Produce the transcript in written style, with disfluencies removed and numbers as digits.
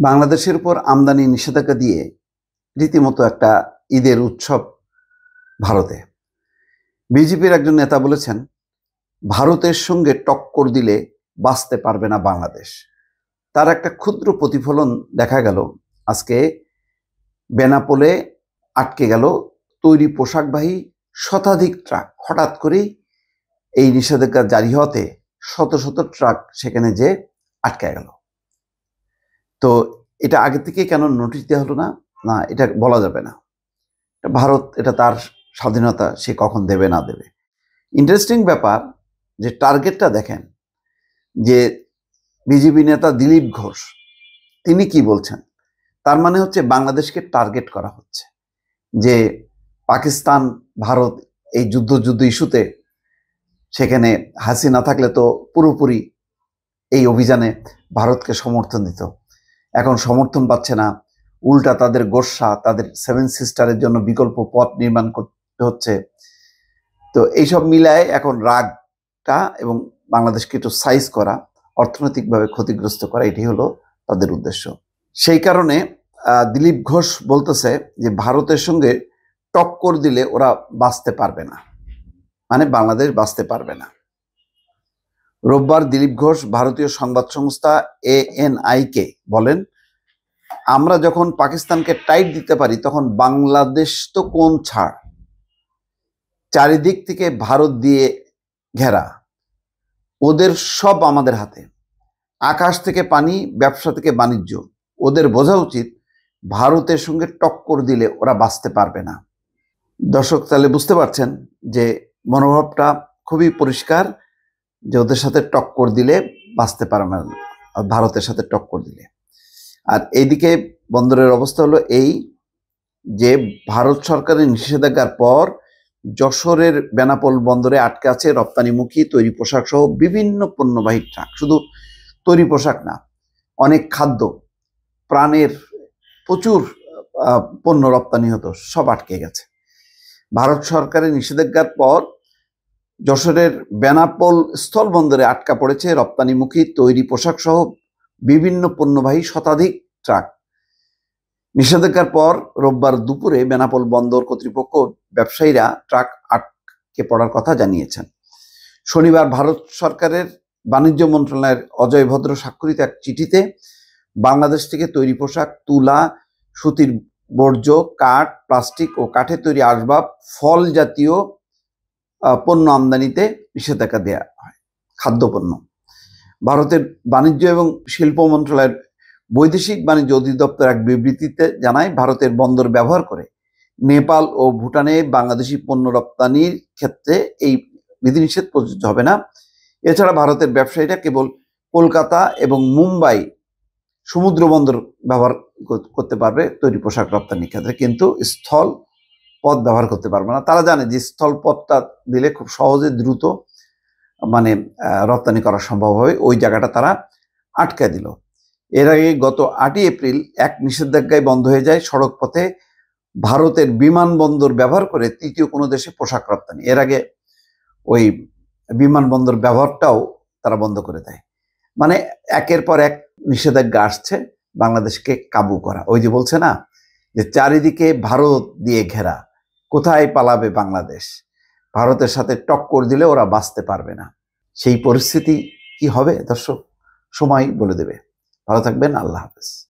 বাংলাদেশের উপর আমদানি নিষেধাজ্ঞা দিয়ে রীতিমতো একটা ঈদের উৎসব ভারতে। বিজেপির একজন নেতা বলেছেন, ভারতের সঙ্গে টক্কর দিলে বাঁচতে পারবে না বাংলাদেশ। তার একটা ক্ষুদ্র প্রতিফলন দেখা গেল আজকে বেনাপোলে আটকে গেল তৈরি পোশাকবাহী শতাধিক ট্রাক। হঠাৎ করেই এই নিষেধাজ্ঞা জারি হতে শত শত ট্রাক সেখানে যে আটকে গেল। তো এটা আগে থেকে কেন নোটিশ দেওয়া হলো না? না, এটা বলা যাবে না। ভারত, এটা তার স্বাধীনতা, সে কখন দেবে না দেবে। ইন্টারেস্টিং ব্যাপার যে টার্গেটটা দেখেন, যে বিজেপি নেতা দিলীপ ঘোষ তিনি কি বলছেন। তার মানে হচ্ছে বাংলাদেশকে টার্গেট করা হচ্ছে, যে পাকিস্তান ভারত এই যুদ্ধ ইস্যুতে সেখানে হাসিনা থাকলে তো পুরোপুরি এই অভিযানে ভারতকে সমর্থন দিত। এখন সমর্থন পাচ্ছে না, উল্টা তাদের গোস্বা, তাদের 7 সিস্টারের জন্য বিকল্প পথ নির্মাণ করতে হচ্ছে। তো এইসব মিলায় এখন রাগটা এবং বাংলাদেশকে একটু সাইজ করা, অর্থনৈতিকভাবে ক্ষতিগ্রস্ত করা, এটি হলো তাদের উদ্দেশ্য। সেই কারণে দিলীপ ঘোষ বলতেছে যে ভারতের সঙ্গে টক্কর দিলে ওরা বাঁচতে পারবে না, মানে বাংলাদেশ বাঁচতে পারবে না। রোববার দিলীপ ঘোষ ভারতীয় সংবাদ সংস্থা ANI-কে বলেন, আমরা যখন পাকিস্তানকে টাইট দিতে পারি তখন বাংলাদেশ তো কোন ছাড়, চারিদিক থেকে ভারত দিয়ে ঘেরা, ওদের সব আমাদের হাতে, আকাশ থেকে পানি, ব্যবসা থেকে বাণিজ্য। ওদের বোঝা উচিত ভারতের সঙ্গে টক্কর দিলে ওরা বাঁচতে পারবে না। দর্শক, তাহলে বুঝতে পারছেন যে মনোভাবটা খুবই পরিষ্কার, যে ওদের সাথে টক্কর দিলে বাঁচতে পারবে না, ভারতের সাথে টক্কর দিলে। আর এইদিকে বন্দরের অবস্থা হলো এই, যে ভারত সরকারের নিষেধাজ্ঞার পর যশোরের বেনাপোল বন্দরে আটকে আছে রপ্তানিমুখী তৈরি পোশাক সহ বিভিন্ন পণ্যবাহী ট্রাক। শুধু তৈরি পোশাক না, অনেক খাদ্য, প্রাণের প্রচুর পণ্য রপ্তানি হতো, সব আটকে গেছে। ভারত সরকারের নিষেধাজ্ঞার পর যশোরের বেনাপোল স্থল বন্দরে আটকা পড়েছে রপ্তানিমুখী তৈরি পোশাক সহ বিভিন্ন পণ্যবাহী শতাধিক ট্রাক। নিষেধাজ্ঞার পর রোববার দুপুরে বেনাপোল বন্দর কর্তৃপক্ষ ব্যবসায়ীরা ট্রাক আটকে পড়ার কথা জানিয়েছেন। শনিবার ভারত সরকারের বাণিজ্য মন্ত্রণালয়ের অজয় ভদ্র স্বাক্ষরিত এক চিঠিতে বাংলাদেশ থেকে তৈরি পোশাক, তুলা, সুতির বর্জ্য, কাঠ, প্লাস্টিক ও কাঠে তৈরি আসবাব, ফল জাতীয় পণ্য আমদানিতে নিষেধাজ্ঞা দেওয়া হয়। খাদ্যপণ্য। ভারতের বাণিজ্য এবং শিল্প মন্ত্রণালয়ের বৈদেশিক বাণিজ্য অধিদপ্তর এক বিবৃতিতে জানায়, ভারতের বন্দর ব্যবহার করে নেপাল ও ভুটানে বাংলাদেশি পণ্য রপ্তানির ক্ষেত্রে এই বিধিনিষেধ প্রযোজ্য হবে না। এছাড়া ভারতের ব্যবসায়ীরা কেবল কলকাতা এবং মুম্বাই সমুদ্র বন্দর ব্যবহার করতে পারবে তৈরি পোশাক রপ্তানির ক্ষেত্রে, কিন্তু স্থল পথ ব্যবহার করতে পারবে না। তারা জানে যে স্থল পথটা দিলে খুব সহজে দ্রুত মানে রপ্তানি করা সম্ভব হবে, ওই জায়গাটা তারা আটকে দিল। এর আগে গত 8ই এপ্রিল এক নিষেধাজ্ঞায় বন্ধ হয়ে যায় সড়ক পথে ভারতের বিমানবন্দর ব্যবহার করে তৃতীয় কোনো দেশে পোশাক রপ্তানি। এর আগে ওই বিমানবন্দর ব্যবহারটাও তারা বন্ধ করে দেয়। মানে একের পর এক নিষেধাজ্ঞা আসছে বাংলাদেশকে কাবু করা। ওই যে বলছে না, যে চারিদিকে ভারত দিয়ে ঘেরা, কোথায় পালাবে বাংলাদেশ, ভারতের সাথে টক্কর দিলে ওরা বাঁচতে পারবে না। সেই পরিস্থিতি কি হবে দর্শক, সময় বলে দেবে। ভালো থাকবেন, আল্লাহ হাফেজ।